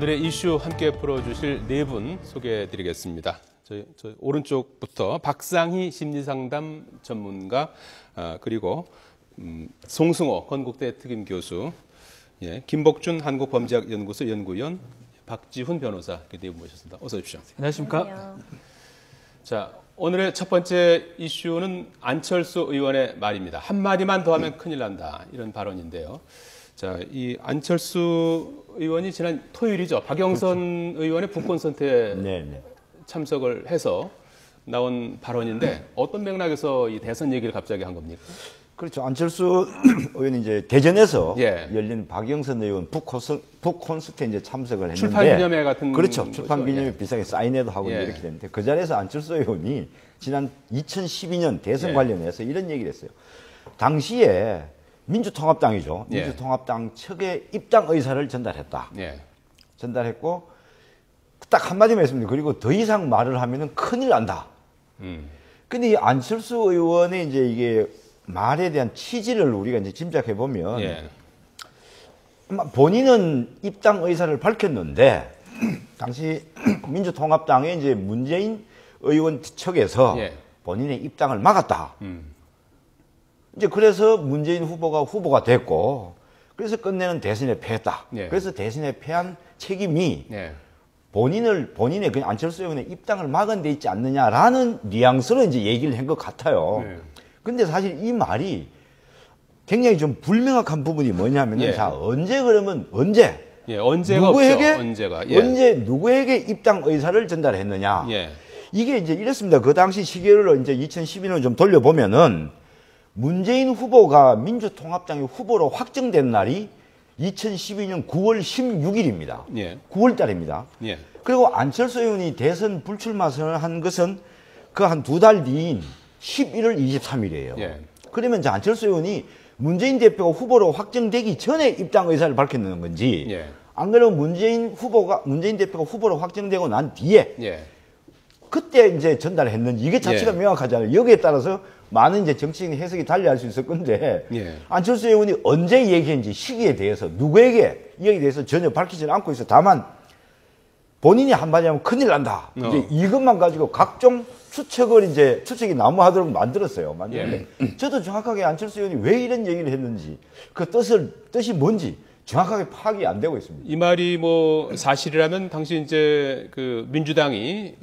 오늘의 이슈 함께 풀어주실 네 분 소개해드리겠습니다. 저희 오른쪽부터 박상희 심리상담 전문가, 그리고 송승호 건국대 특임 교수, 김복준 한국범죄학연구소 연구위원, 박지훈 변호사, 이렇게 네 분 모셨습니다. 어서 오십시오. 안녕하십니까? 안녕하세요. 자, 오늘의 첫 번째 이슈는 안철수 의원의 말입니다. 한마디만 더 하면 큰일 난다, 이런 발언인데요. 자, 이 안철수 의원이 지난 토요일이죠. 박영선 의원의 북권 선택에 참석을 해서 나온 발언인데 어떤 맥락에서 이 대선 얘기를 갑자기 한 겁니까? 그렇죠. 안철수 의원이 이제 대전에서 예. 열린 박영선 의원 북콘서트에 이제 참석을 했는데 출판기념회 같은 그렇죠. 거죠. 출판기념회 예. 비슷하게 사인회도 하고 예. 이렇게 됐는데 그 자리에서 안철수 의원이 지난 2012년 대선 예. 관련해서 이런 얘기를 했어요. 당시에 민주통합당이죠. 예. 민주통합당 측의 입당 의사를 전달했다. 예. 전달했고 딱 한마디만 했습니다. 그리고 더 이상 말을 하면은 큰일 난다. 근데 이 안철수 의원의 이제 이게 말에 대한 취지를 우리가 이제 짐작해 보면 예. 본인은 입당 의사를 밝혔는데 당시 민주통합당의 이제 문재인 의원 측에서 예. 본인의 입당을 막았다. 이제 그래서 문재인 후보가 됐고 그래서 끝내는 대선에 패했다. 예. 그래서 대선에 패한 책임이 예. 본인의 그 안철수 의원의 입당을 막은 데 있지 않느냐라는 뉘앙스로 이제 얘기를 한 것 같아요. 예. 근데 사실 이 말이 굉장히 좀 불명확한 부분이 뭐냐면은 예. 자, 언제 예. 언제가 누구에게 없죠. 언제가. 예. 언제 누구에게 입당 의사를 전달했느냐. 예. 이게 이제 이랬습니다. 그 당시 시계를 이제 2012년을 좀 돌려보면은 문재인 후보가 민주통합당의 후보로 확정된 날이 2012년 9월 16일입니다. 예. 9월 달입니다. 예. 그리고 안철수 의원이 대선 불출마 선언한 것은 그 한 두 달 뒤인 11월 23일이에요. 예. 그러면 이제 안철수 의원이 문재인 대표가 후보로 확정되기 전에 입당 의사를 밝혔는 건지, 예. 안 그러면 문재인 대표가 후보로 확정되고 난 뒤에 예. 그때 이제 전달했는지 이게 자체가 예. 명확하잖아요. 여기에 따라서 많은 이제 정치적인 해석이 달리할 수 있을 건데 예. 안철수 의원이 언제 얘기했는지 시기에 대해서 누구에게 이에 대해서 전혀 밝히지는 않고 있어. 다만 본인이 한마디 하면 큰일 난다. 이제 이것만 가지고 각종 추측이 난무하도록 만들었어요. 저도 정확하게 안철수 의원이 왜 이런 얘기를 했는지 그 뜻이 뭔지 정확하게 파악이 안 되고 있습니다. 이 말이 뭐 사실이라면 당시 이제 그 민주당이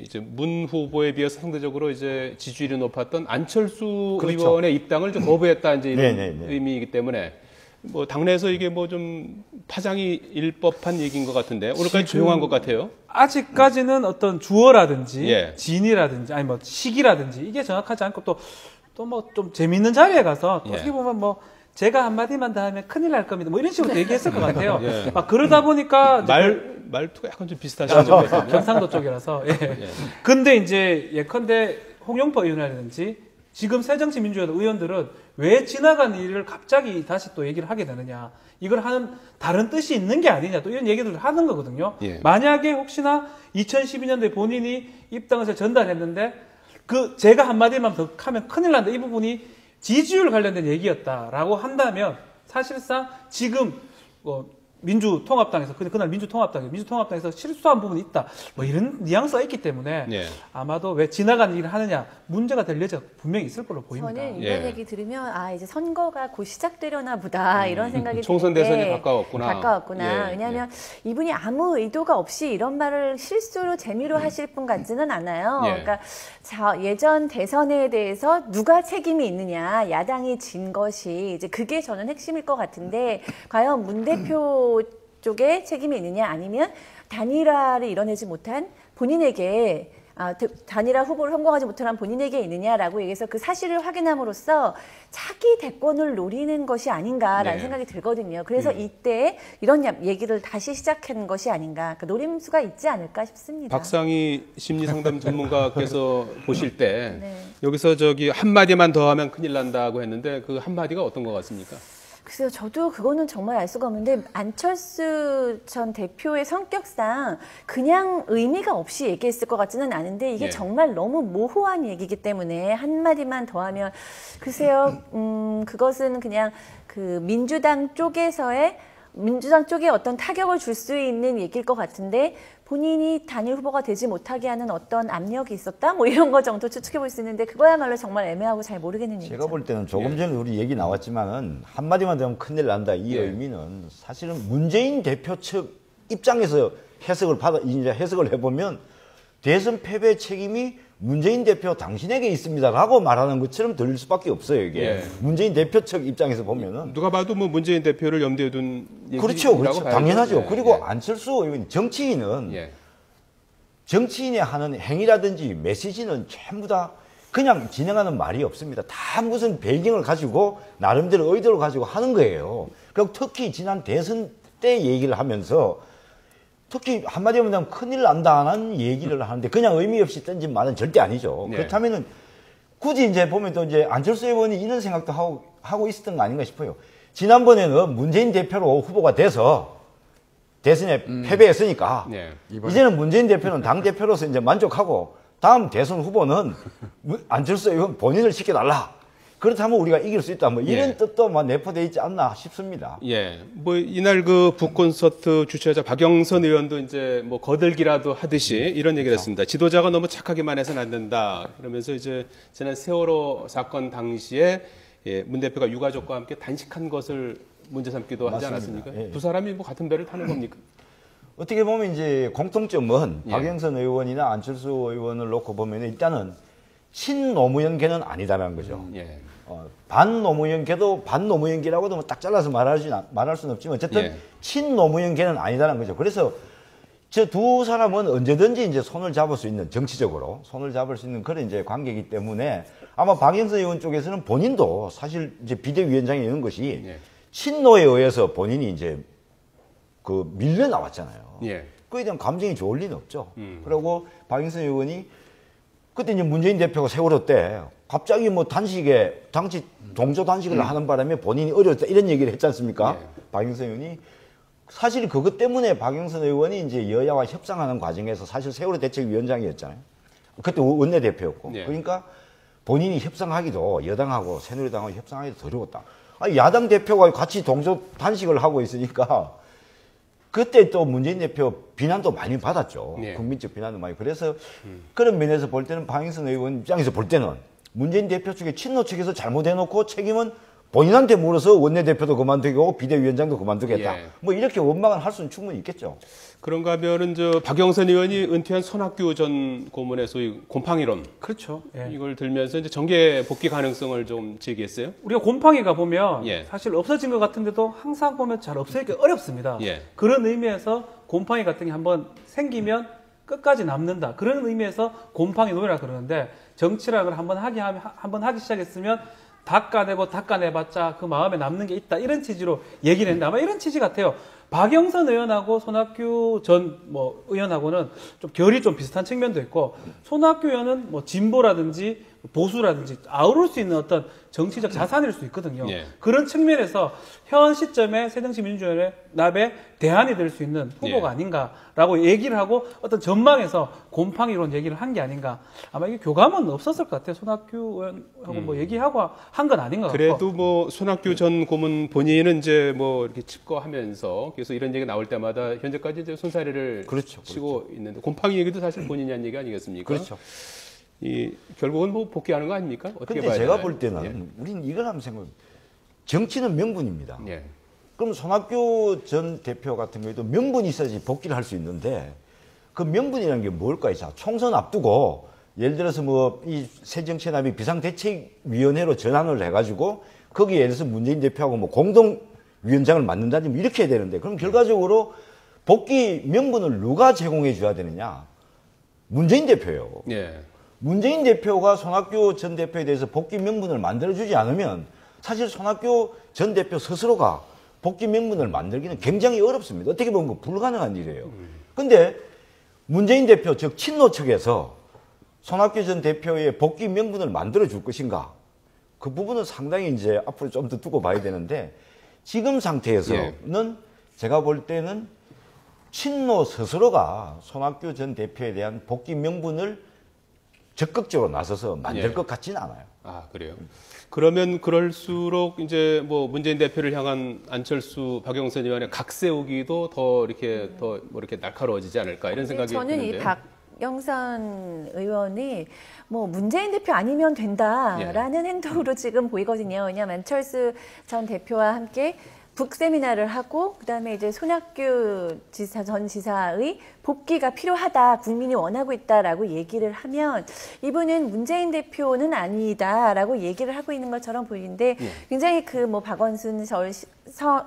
이제 문 후보에 비해서 상대적으로 이제 지지율이 높았던 안철수 그렇죠. 의원의 입당을 좀 거부했다 이제 이런 네네네. 의미이기 때문에 뭐 당내에서 이게 뭐 좀 파장이 일 법한 얘기인 것 같은데 오늘까지 조용한 것 같아요. 아직까지는 어떤 주어라든지 예. 진이라든지 아니 뭐 시기라든지 이게 정확하지 않고 또 뭐 좀 재미있는 자리에 가서 또 예. 어떻게 보면 뭐 제가 한마디만 더 하면 큰일 날 겁니다. 뭐 이런 식으로 얘기했을 것 같아요. 예. 막 그러다 보니까 이제 말투가 약간 좀 비슷하시죠. 경상도 쪽이라서. 예. 근데 이제 예컨대 홍영표 의원이라든지 지금 새정치민주연합 의원들은 왜 지나간 일을 갑자기 다시 또 얘기를 하게 되느냐. 이걸 하는 다른 뜻이 있는 게 아니냐. 또 이런 얘기들을 하는 거거든요. 예. 만약에 혹시나 2012년도에 본인이 입당을 전달했는데 제가 한마디만 더 하면 큰일 난다. 이 부분이 지지율 관련된 얘기였다라고 한다면 사실상 지금 민주통합당에서 그날 민주통합당에서 실수한 부분이 있다. 뭐 이런 뉘앙스가 있기 때문에 예. 아마도 왜 지나간 일을 하느냐 문제가 될 여지가 분명히 있을 걸로 보입니다. 저는 예. 이런 얘기 들으면 이제 선거가 곧 시작되려나 보다 이런 생각이 총선 드는데 대선이 가까웠구나. 예. 왜냐하면 이분이 아무 의도가 없이 이런 말을 실수로 재미로 하실 분 같지는 않아요. 예. 그러니까 예전 대선에 대해서 누가 책임이 있느냐, 야당이 진 것이 이제 그게 저는 핵심일 것 같은데 과연 문 대표 쪽에 책임이 있느냐 아니면 단일화를 이뤄내지 못한 본인에게 단일화 후보를 성공하지 못한 본인에게 있느냐라고 얘기해서 그 사실을 확인함으로써 차기 대권을 노리는 것이 아닌가라는 네. 생각이 들거든요. 그래서 이때 이런 얘기를 다시 시작한 것이 아닌가, 그 노림수가 있지 않을까 싶습니다. 박상희 심리상담 전문가께서 보실 때 네. 여기서 한마디만 더 하면 큰일 난다고 했는데 그 한마디가 어떤 것 같습니까? 글쎄요, 저도 그거는 정말 알 수가 없는데 안철수 전 대표의 성격상 그냥 의미가 없이 얘기했을 것 같지는 않은데 이게 예. 정말 너무 모호한 얘기이기 때문에 한마디만 더하면 글쎄요, 그것은 그냥 그 민주당 쪽에서의 민주당 쪽에 어떤 타격을 줄 수 있는 얘기일 것 같은데 본인이 단일 후보가 되지 못하게 하는 어떤 압력이 있었다? 뭐 이런 거 정도 추측해 볼 수 있는데 그거야말로 정말 애매하고 잘 모르겠는 얘기죠. 제가 볼 때는 조금 전에 우리 얘기 나왔지만은 한마디만 되면 큰일 난다. 이 의미는 사실은 문재인 대표 측 입장에서 해석을 해보면 대선 패배 책임이 문재인 대표 당신에게 있습니다라고 말하는 것처럼 들릴 수밖에 없어요. 이게 문재인 대표 측 입장에서 보면은 누가 봐도 뭐 문재인 대표를 염두에 둔 그렇죠, 그렇죠, 당연하죠. 예. 그리고 안철수 의원 정치인은 정치인이 하는 행위라든지 메시지는 전부 다 그냥 진행하는 말이 없습니다. 다 무슨 배경을 가지고 나름대로 의도를 가지고 하는 거예요. 그리고 특히 지난 대선 때 얘기를 하면서 특히 한마디 하면 큰일 난다는 얘기를 하는데 그냥 의미 없이 던진 말은 절대 아니죠. 그렇다면은 굳이 이제 보면 또 이제 안철수 의원이 이런 생각도 하고 있었던 거 아닌가 싶어요. 지난번에는 문재인 대표로 후보가 돼서 대선에 패배했으니까 이제는 문재인 대표는 당 대표로서 이제 만족하고 다음 대선 후보는 안철수 의원 본인을 시켜달라. 그렇다면 우리가 이길 수 있다. 뭐 이런 뜻도 내포되어 있지 않나 싶습니다. 예. 뭐 이날 그 북콘서트 주최자 박영선 의원도 이제 뭐 거들기라도 하듯이 이런 얘기를 했습니다. 지도자가 너무 착하게만 해서는 안 된다. 그러면서 이제 지난 세월호 사건 당시에 문 대표가 유가족과 함께 단식한 것을 문제 삼기도 하지 않았습니까? 두 사람이 뭐 같은 배를 타는 겁니까? 어떻게 보면 이제 공통점은 박영선 의원이나 안철수 의원을 놓고 보면 일단은 친노무현계는 아니다라는 거죠. 반노무현계도 반노무현계라고도 딱 잘라서 말할 수는 없지만 어쨌든 친노무현계는 아니다라는 거죠. 그래서 저 두 사람은 언제든지 이제 손을 잡을 수 있는 정치적으로 손을 잡을 수 있는 그런 이제 관계이기 때문에 아마 박영선 의원 쪽에서는 본인도 사실 이제 비대위원장에 있는 것이 친노에 의해서 본인이 이제 그 밀려 나왔잖아요. 그에 대한 감정이 좋을 리는 없죠. 그리고 박영선 의원이 그때 이제 문재인 대표가 세월호 때 갑자기 뭐 당시 동조 단식을 하는 바람에 본인이 어려웠다 이런 얘기를 했지 않습니까? 박영선 의원이 사실 그것 때문에 박영선 의원이 이제 여야와 협상하는 과정에서 사실 세월호 대책위원장이었잖아요. 그때 원내대표였고. 그러니까 본인이 협상하기도 여당하고 새누리당하고 협상하기도 어려웠다. 아니, 야당 대표가 같이 동조 단식을 하고 있으니까 그때 또 문재인 대표 비난도 많이 받았죠. 국민적 비난도 많이. 그래서 그런 면에서 볼 때는 박영선 의원 입장에서 볼 때는 문재인 대표 측의 친노 측에서 잘못해놓고 책임은 본인한테 물어서 원내대표도 그만두고 비대위원장도 그만두겠다. 뭐 이렇게 원망을 할 수는 충분히 있겠죠. 그런가 하면은 저 박영선 의원이 은퇴한 손학규 전 고문의 소위 곰팡이론. 그렇죠. 이걸 들면서 이제 정계 복귀 가능성을 좀 제기했어요. 우리가 곰팡이가 보면 사실 없어진 것 같은데도 항상 보면 잘 없어지기 어렵습니다. 그런 의미에서 곰팡이 같은 게 한번 생기면 끝까지 남는다. 그런 의미에서 곰팡이 노래라 그러는데 정치라는 걸 한번 하기 시작했으면 닦아내봤자 그 마음에 남는 게 있다. 이런 취지로 얘기를 했는데 아마 이런 취지 같아요. 박영선 의원하고 손학규 전 의원하고는 좀 결이 좀 비슷한 측면도 있고 손학규 의원은 뭐 진보라든지 보수라든지 아우를 수 있는 어떤 정치적 자산일 수 있거든요. 그런 측면에서 현 시점에 새정치민주연합의 대안이 될 수 있는 후보가 아닌가라고 얘기를 하고 어떤 전망에서 곰팡이론 얘기를 한 게 아닌가. 아마 이게 교감은 없었을 것 같아요. 손학규 의원하고 뭐 얘기하고 한 건 아닌 것 같고. 그래도 뭐 손학규 전 고문 본인은 이제 뭐 이렇게 칩거하면서 그래서 이런 얘기 나올 때마다 현재까지 이제 손사래를 치고 있는데 곰팡이 얘기도 사실 본인이 한 얘기 아니겠습니까? 그렇죠. 결국은 뭐 복귀하는 거 아닙니까? 어떻게 근데 봐야 제가 되나요? 볼 때는 우리는 이걸 한번 생각해요. 정치는 명분입니다. 그럼 손학규 전 대표 같은 경우에도 명분이 있어야지 복귀를 할 수 있는데 그 명분이라는 게 뭘까요? 자, 총선 앞두고 예를 들어서 뭐 이 새정치연합이 비상대책위원회로 전환을 해가지고 거기에 예를 들어서 문재인 대표하고 뭐 공동위원장을 맡는다든지 뭐 이렇게 해야 되는데 그럼 결과적으로 복귀 명분을 누가 제공해 줘야 되느냐? 문재인 대표예요. 문재인 대표가 손학규 전 대표에 대해서 복귀 명분을 만들어주지 않으면 사실 손학규 전 대표 스스로가 복귀 명분을 만들기는 굉장히 어렵습니다. 어떻게 보면 불가능한 일이에요. 근데 문재인 대표, 즉 친노 측에서 손학규 전 대표의 복귀 명분을 만들어줄 것인가? 그 부분은 상당히 이제 앞으로 좀 더 두고 봐야 되는데 지금 상태에서는 제가 볼 때는 친노 스스로가 손학규 전 대표에 대한 복귀 명분을 적극적으로 나서서 만들 예. 것 같지는 않아요. 아, 그래요. 그러면 그럴수록 이제 뭐 문재인 대표를 향한 안철수, 박영선 의원의 각 세우기도 더 이렇게 더 뭐 이렇게 날카로워지지 않을까 이런 생각이 저는 드는데요. 이 박영선 의원이 뭐 문재인 대표 아니면 된다라는 행동으로 지금 보이거든요. 왜냐하면 안철수 전 대표와 함께 북세미나를 하고 그다음에 이제 손학규 전 지사의 복귀가 필요하다, 국민이 원하고 있다라고 얘기를 하면 이분은 문재인 대표는 아니다라고 얘기를 하고 있는 것처럼 보이는데 굉장히 그 뭐 박원순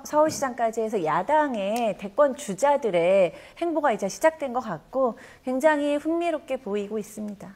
서울시장까지 해서 야당의 대권 주자들의 행보가 이제 시작된 것 같고 굉장히 흥미롭게 보이고 있습니다.